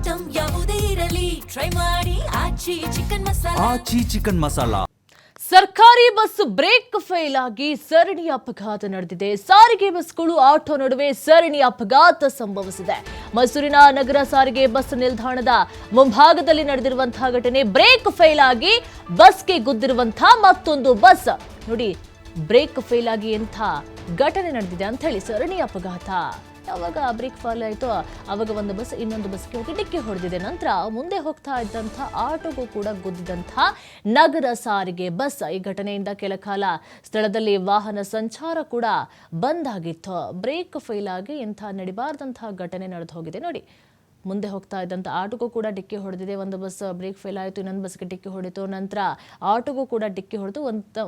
Item ಯಾವುದೇ ಇರಲಿ try ಮಾಡಿ ಆಚಿ ಚಿಕನ್ ಮಸಾಲಾ. ಸರ್ಕಾರಿ ಬಸ್ ಬ್ರೇಕ್ ಫೇಲ್ ಆಗಿ ಸರಣಿ ಅಪಘಾತ ನಡೆದಿದೆ. ಸಾರಿಗೆ ಬಸ್ಗಳು ಆಟೋ ನಡುವೆ ಸರಣಿ ಅಪಘಾತ ಸಂಭವಿಸಿದೆ. ಮೈಸೂರಿನ ನಗರ ಸಾರಿಗೆ ಬಸ್ ನಿಲ್ದಾಣದ ಮುಂಭಾಗದಲ್ಲಿ ನಡೆದಿರುವಂತಹ ಘಟನೆ. ಬ್ರೇಕ್ ಫೇಲ್ ಆಗಿ ಬಸ್ಗೆ ಗುದ್ದಿರುವಂತಹ ಮತ್ತೊಂದು ಬಸ್ ನೋಡಿ. ಬ್ರೇಕ್ ಫೇಲ್ ಆಗಿ ಎಂಥ ಘಟನೆ ನಡೆದಿದೆ ಅಂತ ಹೇಳಿ ಸರಣಿ ಅಪಘಾತ. ಯಾವಾಗ ಬ್ರೇಕ್ ಫೇಲ್ ಆಯಿತು ಆವಾಗ ಒಂದು ಬಸ್ ಇನ್ನೊಂದು ಬಸ್ಗೆ ಹೋಗಿ ಡಿಕ್ಕಿ ಹೊಡೆದಿದೆ. ನಂತರ ಮುಂದೆ ಹೋಗ್ತಾ ಇದ್ದಂಥ ಆಟೋಗೂ ಕೂಡ ಗುದ್ದಿದಂಥ ನಗರ ಸಾರಿಗೆ ಬಸ್. ಈ ಘಟನೆಯಿಂದ ಕೆಲ ಕಾಲ ಸ್ಥಳದಲ್ಲಿ ವಾಹನ ಸಂಚಾರ ಕೂಡ ಬಂದ್ ಆಗಿತ್ತು. ಬ್ರೇಕ್ ಫೇಲ್ ಆಗಿ ಇಂಥ ನಡಿಬಾರ್ದಂತಹ ಘಟನೆ ನಡೆದು ಹೋಗಿದೆ ನೋಡಿ. ಮುಂದೆ ಹೋಗ್ತಾ ಇದ್ದಂಥ ಆಟೋಗೂ ಕೂಡ ಡಿಕ್ಕಿ ಹೊಡೆದಿದೆ. ಒಂದು ಬಸ್ ಬ್ರೇಕ್ ಫೇಲ್ ಆಯಿತು, ಇನ್ನೊಂದು ಬಸ್ಗೆ ಡಿಕ್ಕಿ ಹೊಡೆಯಿತು. ನಂತರ ಆಟೋಗೂ ಕೂಡ ಡಿಕ್ಕಿ ಹೊಡೆದು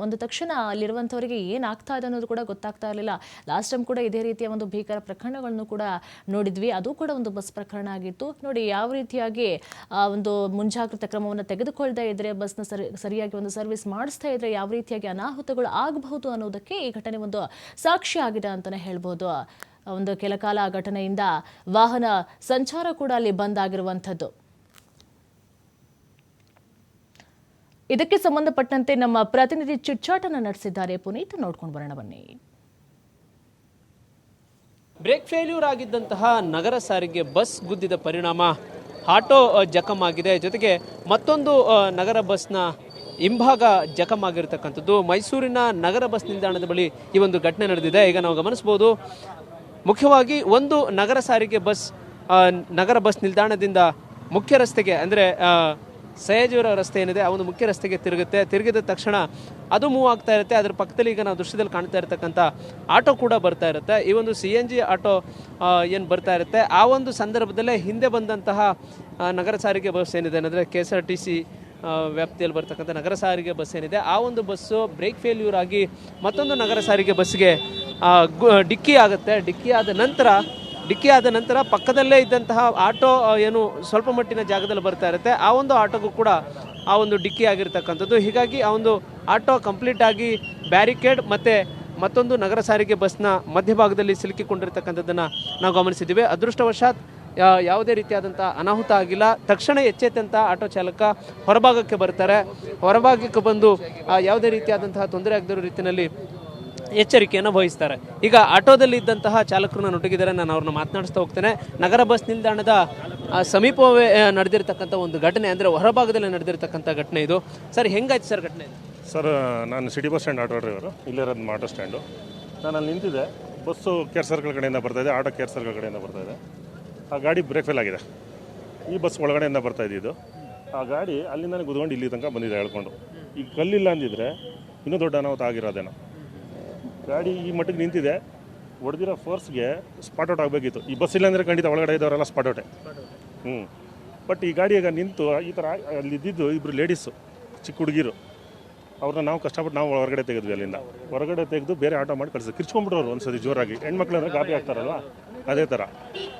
ಒಂದು ತಕ್ಷಣ ಅಲ್ಲಿರುವಂಥವರಿಗೆ ಏನಾಗ್ತಾ ಇದೆ ಅನ್ನೋದು ಕೂಡ ಗೊತ್ತಾಗ್ತಾ ಇರಲಿಲ್ಲ. ಲಾಸ್ಟ್ ಟೈಮ್ ಕೂಡ ಇದೇ ರೀತಿಯ ಒಂದು ಭೀಕರ ಪ್ರಕರಣಗಳನ್ನು ಕೂಡ ನೋಡಿದ್ವಿ. ಅದು ಕೂಡ ಒಂದು ಬಸ್ ಪ್ರಕರಣ ಆಗಿತ್ತು ನೋಡಿ. ಯಾವ ರೀತಿಯಾಗಿ ಒಂದು ಮುಂಜಾಗ್ರತಾ ಕ್ರಮವನ್ನು ತೆಗೆದುಕೊಳ್ಳದೆ ಇದ್ರೆ, ಬಸ್ನ ಸರಿಯಾಗಿ ಒಂದು ಸರ್ವಿಸ್ ಮಾಡಿಸ್ತಾ ಇದ್ರೆ ಯಾವ ರೀತಿಯಾಗಿ ಅನಾಹುತಗಳು ಆಗಬಹುದು ಅನ್ನೋದಕ್ಕೆ ಈ ಘಟನೆ ಒಂದು ಸಾಕ್ಷಿ ಆಗಿದೆ ಅಂತಲೇ ಹೇಳ್ಬೋದು. ಒಂದು ಕೆಲ ಕಾಲ ಘಟನೆಯಿಂದ ವಾಹನ ಸಂಚಾರ ಕೂಡ ಅಲ್ಲಿ ಬಂದ್ ಆಗಿರುವಂಥದ್ದು. ಇದಕ್ಕೆ ಸಂಬಂಧಪಟ್ಟಂತೆ ನಮ್ಮ ಪ್ರತಿನಿಧಿ ಚಿಟ್ಚಾಟನ ನಡೆಸಿದ್ದಾರೆ. ಪುನೀತ್, ನೋಡ್ಕೊಂಡು ಬರೋಣ ಬನ್ನಿ. ಬ್ರೇಕ್ ಫೇಲ್ಯೂರ್ ಆಗಿದ್ದಂತಹ ನಗರ ಸಾರಿಗೆ ಬಸ್ ಗುದ್ದಿದ ಪರಿಣಾಮ ಆಟೋ ಜಖಮ್ ಆಗಿದೆ. ಜೊತೆಗೆ ಮತ್ತೊಂದು ನಗರ ಬಸ್ನ ಹಿಂಭಾಗ ಜಖಮ್ ಆಗಿರತಕ್ಕಂಥದ್ದು. ಮೈಸೂರಿನ ನಗರ ಬಸ್ ನಿಲ್ದಾಣದ ಬಳಿ ಈ ಒಂದು ಘಟನೆ ನಡೆದಿದೆ. ಈಗ ನಾವು ಗಮನಿಸಬಹುದು, ಮುಖ್ಯವಾಗಿ ಒಂದು ನಗರ ಸಾರಿಗೆ ಬಸ್ ನಗರ ಬಸ್ ನಿಲ್ದಾಣದಿಂದ ಮುಖ್ಯ ರಸ್ತೆಗೆ, ಅಂದರೆ ಸಯಾಜಿಯವರ ರಸ್ತೆ ಏನಿದೆ ಆ ಒಂದು ಮುಖ್ಯ ರಸ್ತೆಗೆ ತಿರುಗಿದ ತಕ್ಷಣ ಅದು ಮೂವ್ ಆಗ್ತಾ ಇರುತ್ತೆ. ಅದರ ಪಕ್ಕದಲ್ಲಿ ಈಗ ನಾವು ದೃಶ್ಯದಲ್ಲಿ ಕಾಣ್ತಾ ಇರತಕ್ಕಂಥ ಆಟೋ ಕೂಡ ಬರ್ತಾ ಇರುತ್ತೆ. ಈ ಒಂದು CNG ಆಟೋ ಏನು ಬರ್ತಾ ಇರುತ್ತೆ, ಆ ಒಂದು ಸಂದರ್ಭದಲ್ಲೇ ಹಿಂದೆ ಬಂದಂತಹ ನಗರ ಸಾರಿಗೆ ಬಸ್ ಏನಿದೆ ಅಂದರೆ KSRTC ವ್ಯಾಪ್ತಿಯಲ್ಲಿ ಬರ್ತಕ್ಕಂಥ ನಗರ ಸಾರಿಗೆ ಬಸ್ ಏನಿದೆ ಆ ಒಂದು ಬಸ್ಸು ಬ್ರೇಕ್ ಫೇಲ್ಯೂರ್ ಆಗಿ ಮತ್ತೊಂದು ನಗರ ಸಾರಿಗೆ ಬಸ್ಗೆ ಡಿಕ್ಕಿ ಆಗುತ್ತೆ. ಡಿಕ್ಕಿ ಆದ ನಂತರ ಪಕ್ಕದಲ್ಲೇ ಇದ್ದಂತಹ ಆಟೋ ಏನು ಸ್ವಲ್ಪ ಮಟ್ಟಿನ ಜಾಗದಲ್ಲಿ ಬರ್ತಾ ಇರುತ್ತೆ, ಆ ಒಂದು ಆಟೋಗೂ ಕೂಡ ಆ ಒಂದು ಡಿಕ್ಕಿ ಆಗಿರ್ತಕ್ಕಂಥದ್ದು. ಹೀಗಾಗಿ ಆ ಒಂದು ಆಟೋ ಕಂಪ್ಲೀಟ್ ಆಗಿ ಬ್ಯಾರಿಕೇಡ್ ಮತ್ತು ಮತ್ತೊಂದು ನಗರ ಸಾರಿಗೆ ಬಸ್ನ ಮಧ್ಯಭಾಗದಲ್ಲಿ ಸಿಲುಕಿಕೊಂಡಿರ್ತಕ್ಕಂಥದ್ದನ್ನು ನಾವು ಗಮನಿಸಿದ್ದೀವಿ. ಅದೃಷ್ಟವಶಾತ್ ಯಾವುದೇ ರೀತಿಯಾದಂಥ ಅನಾಹುತ ಆಗಿಲ್ಲ. ತಕ್ಷಣ ಎಚ್ಚೆತ್ತಂಥ ಆಟೋ ಚಾಲಕ ಹೊರಭಾಗಕ್ಕೆ ಬರ್ತಾರೆ. ಹೊರಭಾಗಕ್ಕೆ ಬಂದು ಯಾವುದೇ ರೀತಿಯಾದಂತಹ ತೊಂದರೆ ಆಗದಿರೋ ರೀತಿಯಲ್ಲಿ ಎಚ್ಚರಿಕೆಯನ್ನು ವಹಿಸ್ತಾರೆ. ಈಗ ಆಟೋದಲ್ಲಿ ಇದ್ದಂತಹ ಚಾಲಕರನ್ನ ನೊಟಗಿದ್ದಾರೆ. ನಾನು ಅವ್ರನ್ನ ಮಾತನಾಡಿಸ್ತಾ ಹೋಗ್ತೇನೆ. ನಗರ ಬಸ್ ನಿಲ್ದಾಣದ ಸಮೀಪವೇ ನಡೆದಿರ್ತಕ್ಕಂಥ ಒಂದು ಘಟನೆ, ಅಂದರೆ ಹೊರಭಾಗದಲ್ಲಿ ನಡೆದಿರ್ತಕ್ಕಂಥ ಘಟನೆ ಇದು. ಸರ್, ಹೆಂಗಾಯ್ತು ಸರ್ ಘಟನೆ? ಸರ್, ನಾನು city bus stand auto driver, ಇಲ್ಲಿರೋದು ಆಟೋ ಸ್ಟ್ಯಾಂಡು. ನಾನು ಅಲ್ಲಿ ನಿಂತಿದ್ದೆ. ಬಸ್ಸು ಕೇರ್ ಸರ್ಕಲ್ ಕಡೆಯಿಂದ ಬರ್ತಾಯಿದೆ, ಆಟೋ ಕೇರ್ ಸರ್ಕಲ್ ಕಡೆಯಿಂದ ಬರ್ತಾಯಿದೆ. ಆ ಗಾಡಿ ಬ್ರೇಕ್ ಫೇಲ್ ಆಗಿದೆ. ಈ ಬಸ್ ಒಳಗಡೆಯಿಂದ ಬರ್ತಾ ಇದ್ದಿದ್ದು. ಆ ಗಾಡಿ ಅಲ್ಲಿಂದ ಗುದ್ಕೊಂಡು ಇಲ್ಲಿ ತನಕ ಬಂದಿದೆ ಹೇಳ್ಕೊಂಡು. ಈಗ ಕಲ್ಲಿಲ್ಲ ಅಂದಿದ್ರೆ ಇನ್ನೂ ದೊಡ್ಡ ಅನಾಹುತ ಆಗಿರೋದೇನೋ. ಗಾಡಿ ಈ ಮಟ್ಟಿಗೆ ನಿಂತಿದೆ. ಹೊಡೆದಿರೋ ಫೋರ್ಸ್ಗೆ ಸ್ಪಾಟ್ ಔಟ್ ಆಗಬೇಕಿತ್ತು. ಈ ಬಸ್ ಇಲ್ಲಾಂದರೆ ಖಂಡಿತ ಒಳಗಡೆ ಇದ್ದವರೆಲ್ಲ ಸ್ಪಾಟ್ ಔಟೇ. ಬಟ್ ಈ ಗಾಡಿ ಈಗ ನಿಂತು ಈ ಥರ ಅಲ್ಲಿದ್ದಿದ್ದು ಇಬ್ಬರು ಲೇಡೀಸು, ಚಿಕ್ಕ ಹುಡುಗಿರು. ಅವ್ರನ್ನ ನಾವು ಕಷ್ಟಪಟ್ಟು ನಾವು ಹೊರಗಡೆ ತೆಗೆದ್ವಿ. ಅಲ್ಲಿಂದ ಹೊರಗಡೆ ತೆಗೆದು ಬೇರೆ ಆಟೋ ಮಾಡಿ ಕಳಿಸಿ ಕಿರ್ಚ್ಕೊಂಡ್ಬಿಟ್ರು ಒಂದ್ಸತಿ ಜೋರಾಗಿ. ಹೆಣ್ಮಕ್ಳಂದ್ರೆ ಗಾಬರಿ ಆಗ್ತಾರಲ್ವ, ಅದೇ ಥರ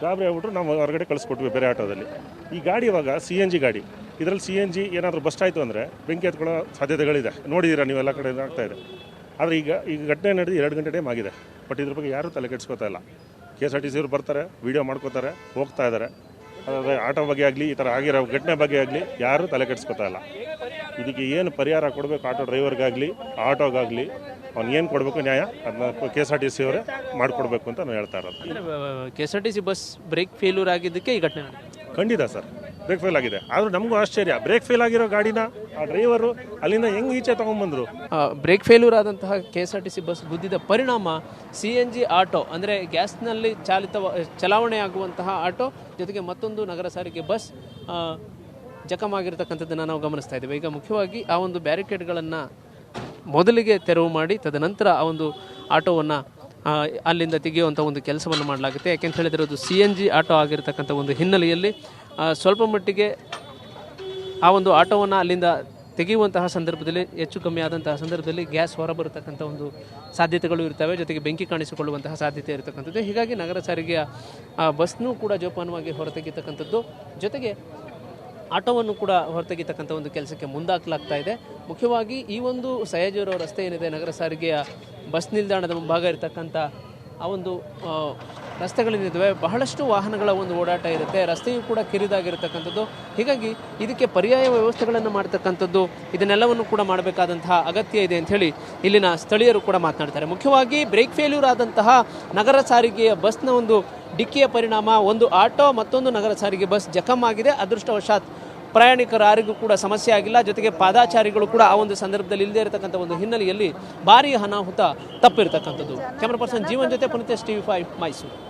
ಗಾಬರಿ ಆಗ್ಬಿಟ್ರು. ನಾವು ಹೊರಗಡೆ ಕಳಿಸ್ಕೊಟ್ವಿ ಬೇರೆ ಆಟೋದಲ್ಲಿ. ಈ ಗಾಡಿ ಇವಾಗ CNG ಗಾಡಿ. ಇದರಲ್ಲಿ CNG ಏನಾದರೂ ಬಸ್ಟ್ ಆಯಿತು ಅಂದರೆ ಬೆಂಕಿ ಹತ್ಕೊಳ್ಳೋ ಸಾಧ್ಯತೆಗಳಿದೆ. ನೋಡಿದ್ದೀರಾ ನೀವೆಲ್ಲ ಕಡೆ ಆಗ್ತಾಯಿದೆ. ಆದರೆ ಈಗ ಘಟನೆ ನಡೆದು 2 ಗಂಟೆ ಟೈಮ್ ಆಗಿದೆ. ಬಟ್ ಇದ್ರ ಬಗ್ಗೆ ಯಾರೂ ತಲೆ ಕೆಡಿಸ್ಕೋತಾ ಇಲ್ಲ. KSRTC ಅವರು ಬರ್ತಾರೆ, ವೀಡಿಯೋ ಮಾಡ್ಕೋತಾರೆ, ಹೋಗ್ತಾ ಇದ್ದಾರೆ. ಆದರೆ ಆಟೋ ಬಗ್ಗೆ ಆಗಲಿ ಈ ಥರ ಆಗಿರೋ ಘಟನೆ ಬಗ್ಗೆ ಆಗಲಿ ಯಾರೂ ತಲೆ ಕೆಡಿಸ್ಕೋತಾ ಇಲ್ಲ. ಇದಕ್ಕೆ ಏನು ಪರಿಹಾರ ಕೊಡಬೇಕು ಆಟೋ ಡ್ರೈವರ್ಗಾಗಲಿ ಆಟೋಗಾಗಲಿ, ಅವ್ನು ಏನು ಕೊಡಬೇಕು ನ್ಯಾಯ ಅದನ್ನ KSRTC ಅವರೇ ಮಾಡಿಕೊಡ್ಬೇಕು ಅಂತ ನಾನು ಹೇಳ್ತಾ ಇರೋದು. KSRTC ಬಸ್ ಬ್ರೇಕ್ ಫೇಲ್ಯೂರ್ ಆಗಿದ್ದಕ್ಕೆ ಈ ಘಟನೆ ಖಂಡಿತ ಸರ್, ಬ್ರೇಕ್ ಫೇಲ್ ಆಗಿದೆ. ಆದರೂ ನಮಗೂ ಆಶ್ಚರ್ಯ, ಬ್ರೇಕ್ ಫೇಲ್ ಆಗಿರೋ ಗಾಡಿನ ಆ ಡ್ರೈವರು ಅಲ್ಲಿಂದ ಹೆಂಗೆ ಈಚೆ ತೊಗೊಂಡ್ಬಂದರು. ಬ್ರೇಕ್ ಫೇಲ್ಯೂರ್ ಆದಂತಹ KSRTC ಬಸ್ ಗುದ್ದಿದ ಪರಿಣಾಮ CNG ಆಟೋ, ಅಂದರೆ ಗ್ಯಾಸ್ನಲ್ಲಿ ಚಲಾವಣೆ ಆಗುವಂತಹ ಆಟೋ ಜೊತೆಗೆ ಮತ್ತೊಂದು ನಗರ ಸಾರಿಗೆ ಬಸ್ ಜಖಮ್ ಆಗಿರ್ತಕ್ಕಂಥದ್ದನ್ನು ನಾವು ಗಮನಿಸ್ತಾ ಇದ್ದೇವೆ. ಈಗ ಮುಖ್ಯವಾಗಿ ಆ ಒಂದು ಬ್ಯಾರಿಕೇಡ್ಗಳನ್ನು ಮೊದಲಿಗೆ ತೆರವು ಮಾಡಿ ತದನಂತರ ಆ ಒಂದು ಆಟೋವನ್ನು ಅಲ್ಲಿಂದ ತೆಗೆಯುವಂಥ ಒಂದು ಕೆಲಸವನ್ನು ಮಾಡಲಾಗುತ್ತೆ. ಯಾಕೆಂತ ಹೇಳಿದರೆ ಅದು CNG ಆಟೋ ಆಗಿರ್ತಕ್ಕಂಥ ಒಂದು ಹಿನ್ನೆಲೆಯಲ್ಲಿ ಸ್ವಲ್ಪ ಮಟ್ಟಿಗೆ ಆ ಒಂದು ಆಟೋವನ್ನು ಅಲ್ಲಿಂದ ತೆಗೆಯುವಂತಹ ಸಂದರ್ಭದಲ್ಲಿ ಹೆಚ್ಚು ಕಮ್ಮಿ ಆದಂತಹ ಸಂದರ್ಭದಲ್ಲಿ ಗ್ಯಾಸ್ ಹೊರಬರತಕ್ಕಂಥ ಒಂದು ಸಾಧ್ಯತೆಗಳು ಇರ್ತವೆ. ಜೊತೆಗೆ ಬೆಂಕಿ ಕಾಣಿಸಿಕೊಳ್ಳುವಂತಹ ಸಾಧ್ಯತೆ ಇರತಕ್ಕಂಥದ್ದು. ಹೀಗಾಗಿ ನಗರ ಸಾರಿಗೆಯ ಬಸ್ನೂ ಕೂಡ ಜೋಪಾನವಾಗಿ ಹೊರತೆಗೆತಕ್ಕಂಥದ್ದು, ಜೊತೆಗೆ ಆಟೋವನ್ನು ಕೂಡ ಹೊರತೆಗೆತಕ್ಕಂಥ ಒಂದು ಕೆಲಸಕ್ಕೆ ಮುಂದಾಕಲಾಗ್ತಾ ಇದೆ. ಮುಖ್ಯವಾಗಿ ಈ ಒಂದು ಸಯಾಜಿಯವರ ರಸ್ತೆ ಏನಿದೆ, ನಗರ ಸಾರಿಗೆಯ ಬಸ್ ನಿಲ್ದಾಣದ ಮುಂಭಾಗ ಇರತಕ್ಕಂಥ ಆ ಒಂದು ರಸ್ತೆಗಳೇನಿದ್ದಾವೆ ಬಹಳಷ್ಟು ವಾಹನಗಳ ಒಂದು ಓಡಾಟ ಇರುತ್ತೆ, ರಸ್ತೆಯೂ ಕೂಡ ಕಿರಿದಾಗಿರ್ತಕ್ಕಂಥದ್ದು. ಹೀಗಾಗಿ ಇದಕ್ಕೆ ಪರ್ಯಾಯ ವ್ಯವಸ್ಥೆಗಳನ್ನು ಮಾಡ್ತಕ್ಕಂಥದ್ದು ಇದನ್ನೆಲ್ಲವನ್ನು ಕೂಡ ಮಾಡಬೇಕಾದಂತಹ ಅಗತ್ಯ ಇದೆ ಅಂತ ಹೇಳಿ ಇಲ್ಲಿನ ಸ್ಥಳೀಯರು ಕೂಡ ಮಾತನಾಡ್ತಾರೆ. ಮುಖ್ಯವಾಗಿ ಬ್ರೇಕ್ ಫೇಲ್ಯೂರ್ ಆದಂತಹ ನಗರ ಸಾರಿಗೆಯ ಬಸ್ನ ಒಂದು ಡಿಕ್ಕಿಯ ಪರಿಣಾಮ ಒಂದು ಆಟೋ ಮತ್ತೊಂದು ನಗರ ಸಾರಿಗೆ ಬಸ್ ಜಖಮ್ ಆಗಿದೆ. ಅದೃಷ್ಟವಶಾತ್ ಪ್ರಯಾಣಿಕರು ಯಾರಿಗೂ ಕೂಡ ಸಮಸ್ಯೆ ಆಗಿಲ್ಲ. ಜೊತೆಗೆ ಪಾದಾಚಾರಿಗಳು ಕೂಡ ಆ ಒಂದು ಸಂದರ್ಭದಲ್ಲಿ ಇಲ್ಲದೆ ಇರತಕ್ಕಂಥ ಒಂದು ಹಿನ್ನೆಲೆಯಲ್ಲಿ ಭಾರೀ ಅನಾಹುತ ತಪ್ಪಿರ್ತಕ್ಕಂಥದ್ದು. ಕ್ಯಾಮರಾ ಪರ್ಸನ್ ಜೀವನ್ ಜೊತೆ ಪುನೀತ್, TV5 ಮೈಸೂರು.